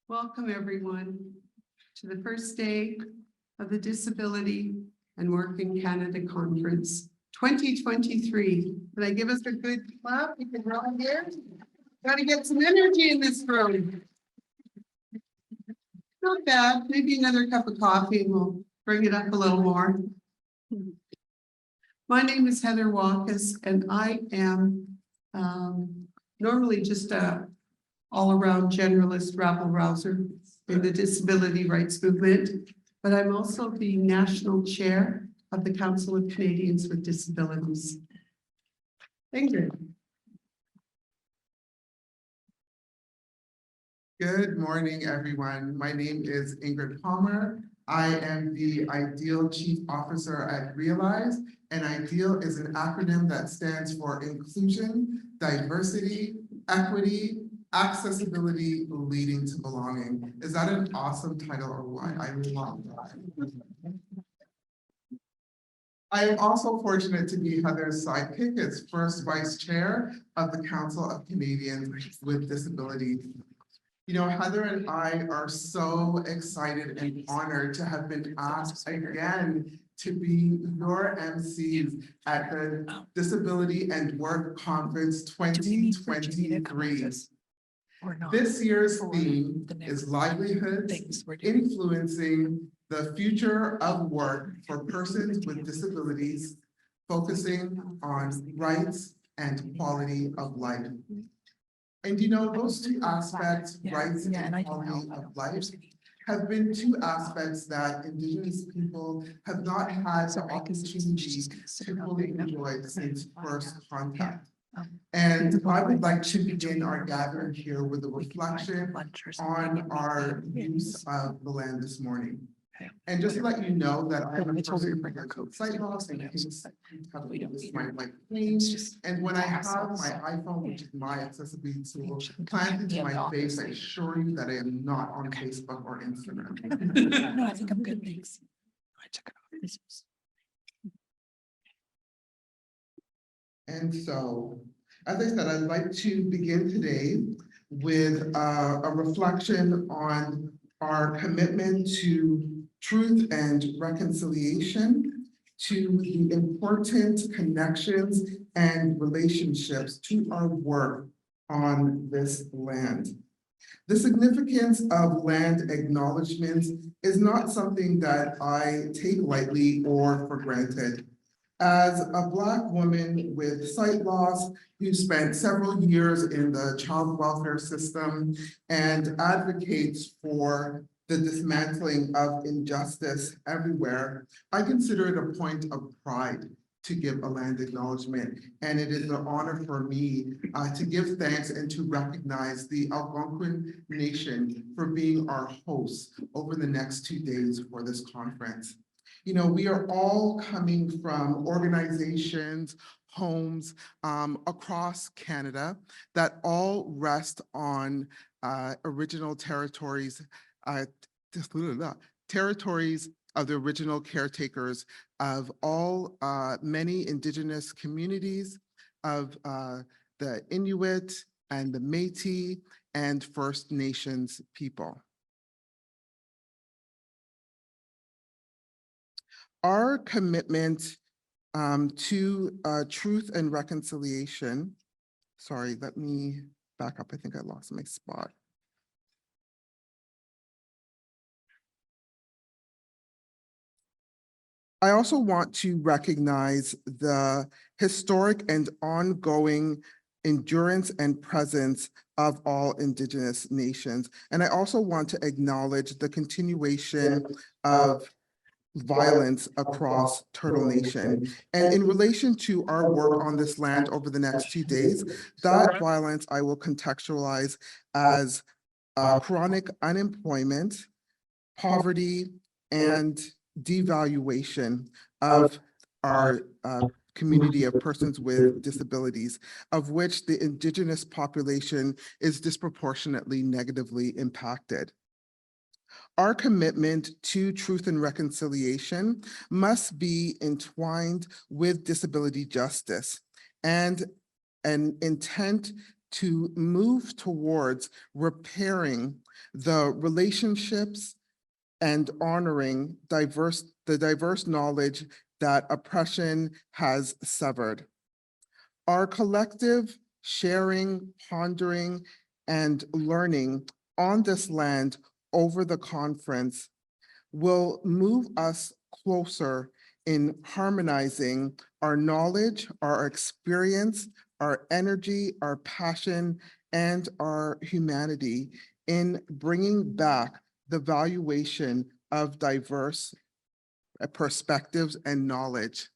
Welcome, everyone, to the first day of the Disability and Work in Canada Conference 2023. Can I give us a good clap? We can run here. Got to get some energy in this room. Not bad. Maybe another cup of coffee and we'll bring it up a little more. My name is Heather Walkus, and I am normally just a all-around generalist rabble-rouser in the disability rights movement, but I'm also the national chair of the Council of Canadians with Disabilities. Ingrid. Good morning, everyone. My name is Ingrid Palmer. I am the IDEAL Chief Officer at Realize, and IDEAL is an acronym that stands for Inclusion, Diversity, Equity, Accessibility, Leading to Belonging. Is that an awesome title or what? I love that. I am also fortunate to be Heather's sidekick as first vice chair of the Council of Canadians with Disabilities. You know, Heather and I are so excited and honored to have been asked again to be your MCs at the Disability and Work Conference 2023. This year's theme is livelihoods influencing the future of work for persons with disabilities, focusing on rights and quality of life. And you know, those two aspects, rights and quality of life, have been two aspects that Indigenous people have not had the opportunity to fully enjoy since first contact. And I would like to begin our gathering here with a reflection on our use of the land this morning. And just to let you know that I am a person who likes sight loss and things my plane. And when I have my iPhone, which is my accessibility tool, planted to my face, I assure you that I am not on Facebook or Instagram. No, I think I'm good, thanks. I check it out. And so, as I said, I'd like to begin today with a reflection on our commitment to truth and reconciliation, to the important connections and relationships to our work on this land. The significance of land acknowledgements is not something that I take lightly or for granted. As a Black woman with sight loss who spent several years in the child welfare system and advocates for the dismantling of injustice everywhere, I consider it a point of pride to give a land acknowledgement. And it is an honor for me to give thanks and to recognize the Algonquin Nation for being our hosts over the next 2 days for this conference. You know, we are all coming from organizations, homes across Canada that all rest on original territories, territories of the original caretakers of all many Indigenous communities of the Inuit and the Métis and First Nations people. Our commitment to truth and reconciliation, sorry, let me back up. I think I lost my spot. I also want to recognize the historic and ongoing endurance and presence of all Indigenous nations. And I also want to acknowledge the continuation of violence across Turtle Nation. And in relation to our work on this land over the next 2 days, that violence I will contextualize as chronic unemployment, poverty, and devaluation of our community of persons with disabilities, of which the Indigenous population is disproportionately negatively impacted. Our commitment to truth and reconciliation must be entwined with disability justice and an intent to move towards repairing the relationships and honoring the diverse knowledge that oppression has severed. Our collective sharing, pondering, and learning on this land over the conference will move us closer in harmonizing our knowledge, our experience, our energy, our passion, and our humanity in bringing back the valuation of diverse perspectives and knowledge.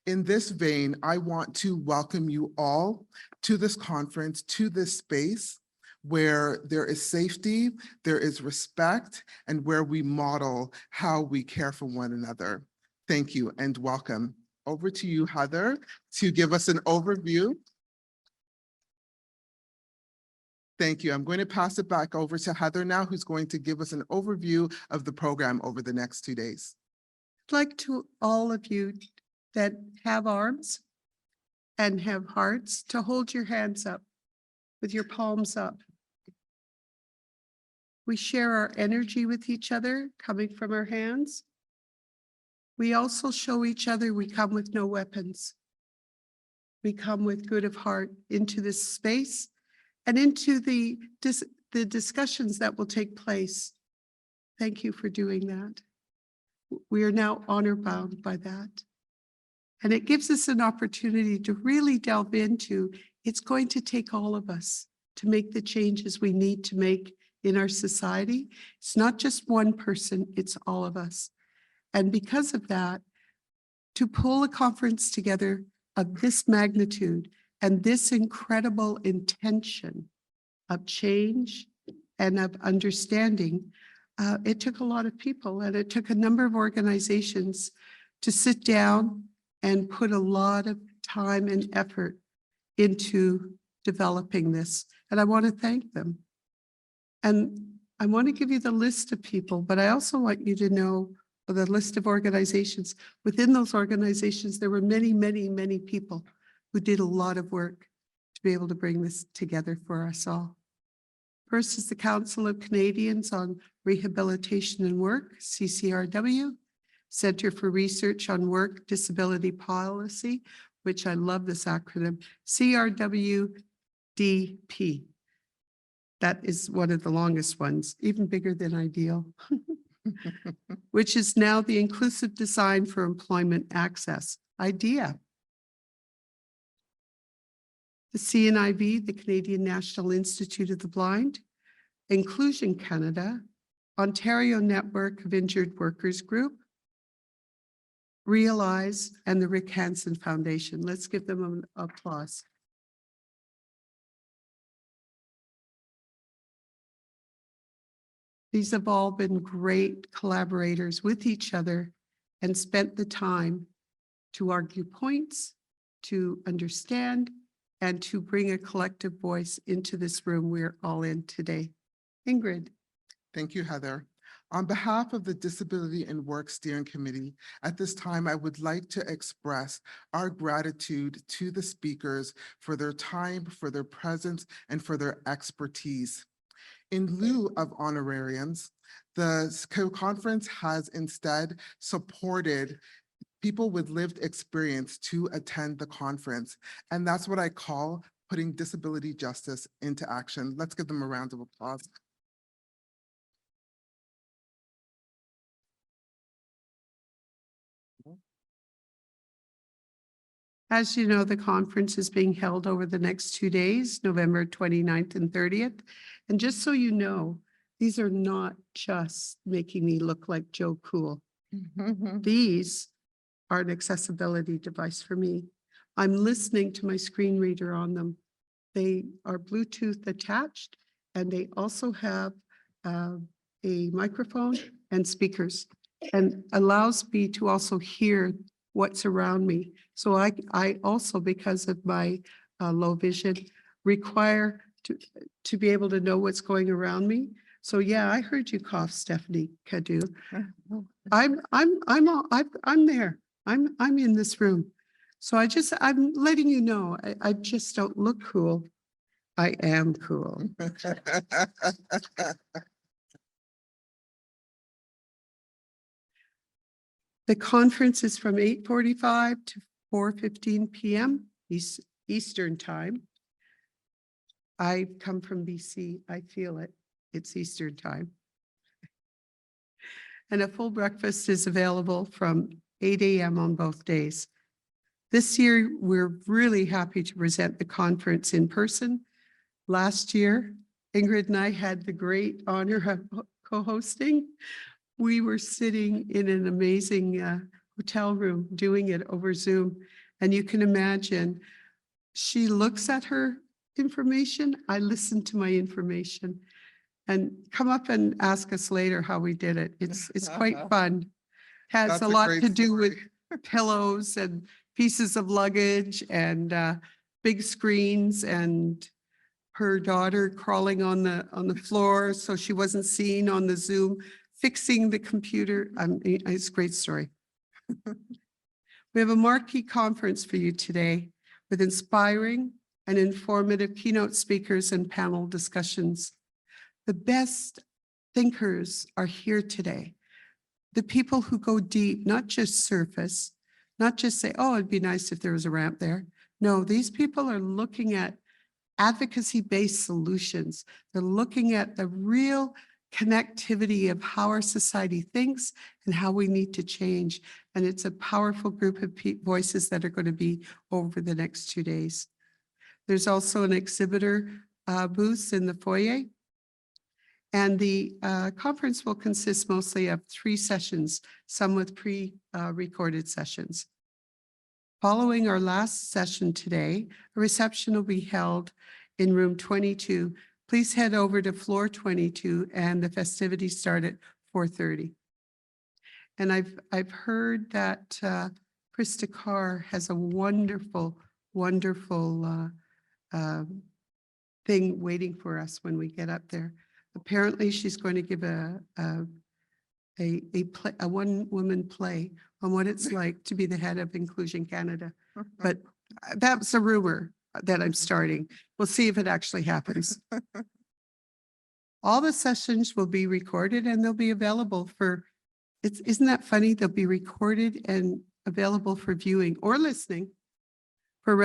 In this vein, I want to welcome you all to this conference, to this space where there is safety, there is respect, and where we model how we care for one another. Thank you and welcome. Over to you, Heather, to give us an overview. Thank you. I'm going to pass it back over to Heather now, who's going to give us an overview of the program over the next 2 days. I'd like to all of you that have arms and have hearts to hold your hands up with your palms up. We share our energy with each other coming from our hands. We also show each other we come with no weapons. We come with good of heart into this space and into the discussions that will take place. Thank you for doing that. We are now honor bound by that. And it gives us an opportunity to really delve into, it's going to take all of us to make the changes we need to make in our society. It's not just one person, it's all of us. And because of that, to pull a conference together of this magnitude and this incredible intention of change and of understanding, it took a lot of people and it took a number of organizations to sit down and put a lot of time and effort into developing this. And I want to thank them. And I want to give you the list of people, but I also want you to know the list of organizations. Within those organizations, there were many, many, many people who did a lot of work to be able to bring this together for us all. First is the Council of Canadians on Rehabilitation and Work, CCRW, Center for Research on Work Disability Policy, which I love this acronym, CRWDP. That is one of the longest ones, even bigger than IDEAL, which is now the Inclusive Design for Employment Access, IDEA. The CNIB, the Canadian National Institute of the Blind, Inclusion Canada, Ontario Network of Injured Workers Group, Realize, and the Rick Hansen Foundation. Let's give them an applause. These have all been great collaborators with each other and spent the time to argue points, to understand, and to bring a collective voice into this room we're all in today. Ingrid. Thank you, Heather. On behalf of the Disability and Work Steering Committee, at this time, I would like to express our gratitude to the speakers for their time, for their presence, and for their expertise. In lieu of honorariums, the conference has instead supported people with lived experience to attend the conference. And that's what I call putting disability justice into action. Let's give them a round of applause. As you know, the conference is being held over the next 2 days, November 29th and 30th. And just so you know, these are not just making me look like Joe Cool. These are an accessibility device for me. I'm listening to my screen reader on them. They are Bluetooth attached, and they also have a microphone and speakers, and allows me to also hear what's around me. So I also, because of my low vision, require to be able to know what's going around me. So yeah, I heard you cough, Stephanie Cadu. I'm there. I'm in this room. So I'm letting you know, I just don't look cool. I am cool. The conference is from 8:45 to 4:15 p.m. Eastern Time. I come from BC. I feel it. It's Eastern Time. And a full breakfast is available from 8 a.m. on both days. This year, we're really happy to present the conference in person. Last year, Ingrid and I had the great honor of co-hosting. We were sitting in an amazing hotel room doing it over Zoom. And you can imagine, she looks at her information, I listen to my information. And come up and ask us later how we did it. It's quite fun. Has That's a a lot great to do with story. pillows and pieces of luggage and big screens and her daughter crawling on the floor so she wasn't seen on the Zoom, fixing the computer. It's a great story. We have a marquee conference for you today with inspiring and informative keynote speakers and panel discussions. The best thinkers are here today. The people who go deep, not just surface, not just say, oh, it'd be nice if there was a ramp there. No, these people are looking at advocacy-based solutions. They're looking at the real connectivity of how our society thinks and how we need to change. And it's a powerful group of voices that are going to be over the next 2 days. There's also an exhibitor booth in the foyer. And the conference will consist mostly of 3 sessions, some with pre-recorded sessions. Following our last session today, a reception will be held in room 22. Please head over to floor 22 and the festivities start at 4:30. And I've heard that Krista Carr has a wonderful thing waiting for us when we get up there. Apparently, she's going to give a one-woman play on what it's like to be the head of Inclusion Canada. But that's a rumor that I'm starting. We'll see if it actually happens. All the sessions will be recorded and they'll be available for, isn't that funny? They'll be recorded and available for viewing or listening for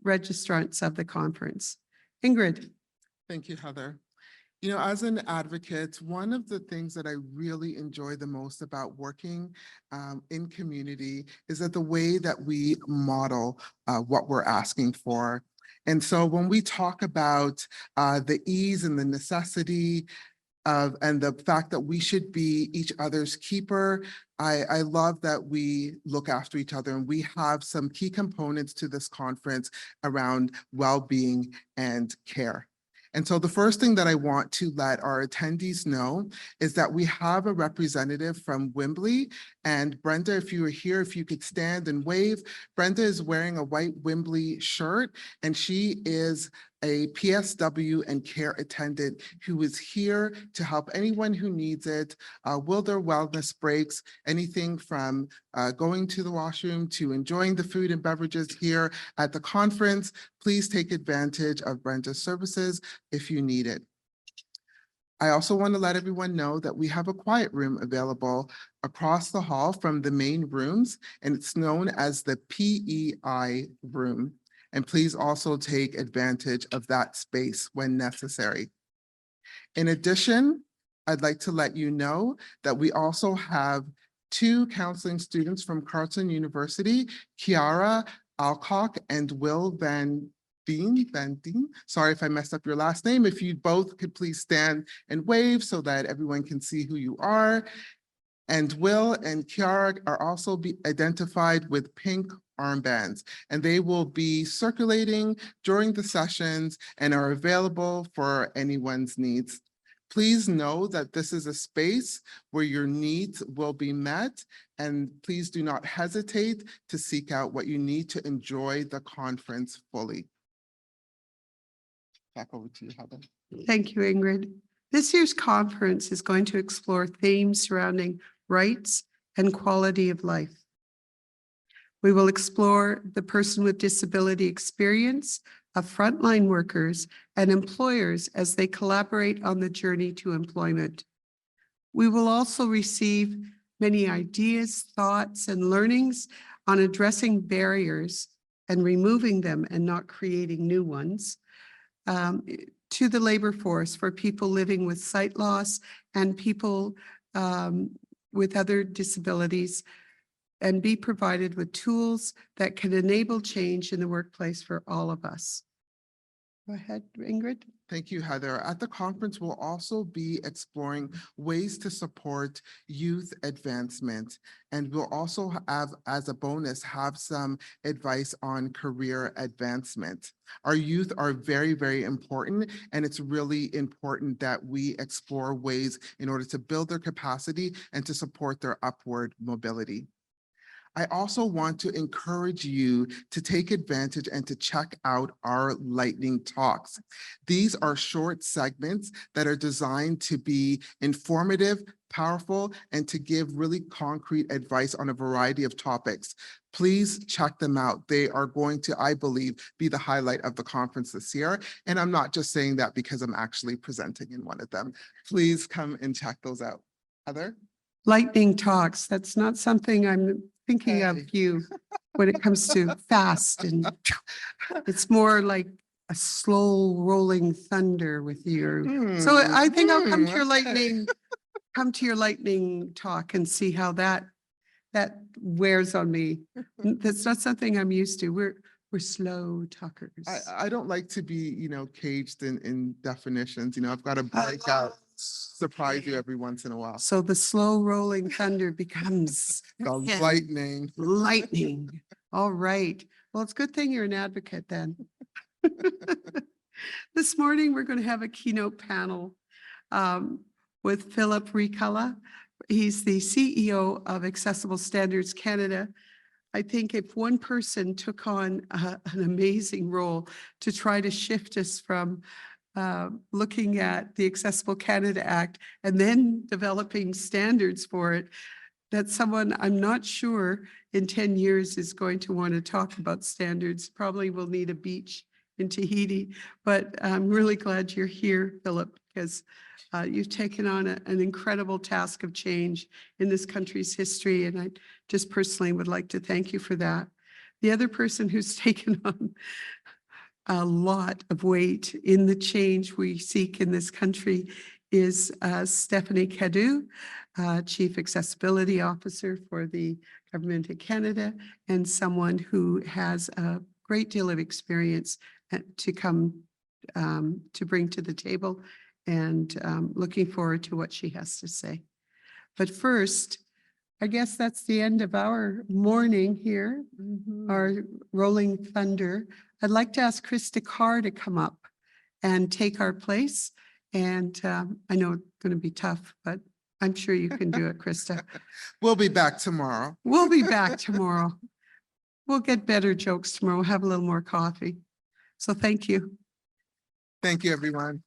registrants of the conference. Ingrid. Thank you, Heather. You know, as an advocate, one of the things that I really enjoy the most about working in community is that the way that we model what we're asking for. And so when we talk about the ease and the necessity and the fact that we should be each other's keeper, I love that we look after each other, and we have some key components to this conference around well-being and care. And so the first thing that I want to let our attendees know is that we have a representative from Wembley. And Brenda, if you were here, if you could stand and wave. Brenda is wearing a white Wembley shirt, and she is a PSW and care attendant who is here to help anyone who needs it. Will there wellness breaks, anything from going to the washroom to enjoying the food and beverages here at the conference. Please take advantage of Brenda's services if you need it. I also want to let everyone know that we have a quiet room available across the hall from the main rooms, and it's known as the PEI room. And please also take advantage of that space when necessary. In addition, I'd like to let you know that we also have 2 counseling students from Carleton University, Kiara Alcock and Will Van Dien. Sorry if I messed up your last name. If you both could please stand and wave so that everyone can see who you are. And Will and Kiara are also identified with pink armbands, and they will be circulating during the sessions and are available for anyone's needs. Please know that this is a space where your needs will be met, and please do not hesitate to seek out what you need to enjoy the conference fully. Back over to you, Heather. Thank you, Ingrid. This year's conference is going to explore themes surrounding rights and quality of life. We will explore the person with disability experience of frontline workers and employers as they collaborate on the journey to employment. We will also receive many ideas, thoughts, and learnings on addressing barriers and removing them and not creating new ones. To the labor force for people living with sight loss and people with other disabilities, and be provided with tools that can enable change in the workplace for all of us. Go ahead, Ingrid. Thank you, Heather. At the conference, we'll also be exploring ways to support youth advancement. And we'll also have, as a bonus, have some advice on career advancement. Our youth are very, very important, and it's really important that we explore ways in order to build their capacity and to support their upward mobility. I also want to encourage you to take advantage and to check out our lightning talks. These are short segments that are designed to be informative, powerful, and to give really concrete advice on a variety of topics. Please check them out. They are going to, I believe, be the highlight of the conference this year. And I'm not just saying that because I'm actually presenting in one of them. Please come and check those out. Heather? Lightning talks. That's not something I'm thinking of Hey. you when it comes to fast, and it's more like a slow rolling thunder with you. So I think I'll come to your lightning talk and see how that wears on me. That's not something I'm used to. We're slow talkers. I don't like to be, caged in definitions. I've got to break out, surprise you every once in a while. So the slow rolling thunder becomes The lightning. lightning. All right. Well, it's a good thing you're an advocate then. This morning, we're going to have a keynote panel with Philip Ricala. He's the CEO of Accessible Standards Canada. I think if one person took on an amazing role to try to shift us from looking at the Accessible Canada Act and then developing standards for it, that someone I'm not sure in 10 years is going to want to talk about standards. Probably will need a beach in Tahiti, but I'm really glad you're here, Philip, because you've taken on an incredible task of change in this country's history, and I just personally would like to thank you for that. The other person who's taken on a lot of weight in the change we seek in this country is Stephanie Cadu, Chief Accessibility Officer for the Government of Canada, and someone who has a great deal of experience to come to bring to the table, and looking forward to what she has to say. But first, I guess that's the end of our morning here, our rolling thunder. I'd like to ask Krista Carr to come up and take our place. And I know it's going to be tough, but I'm sure you can do it, Krista. We'll be back tomorrow. We'll be back tomorrow. We'll get better jokes tomorrow. We'll have a little more coffee. So thank you. Thank you, everyone.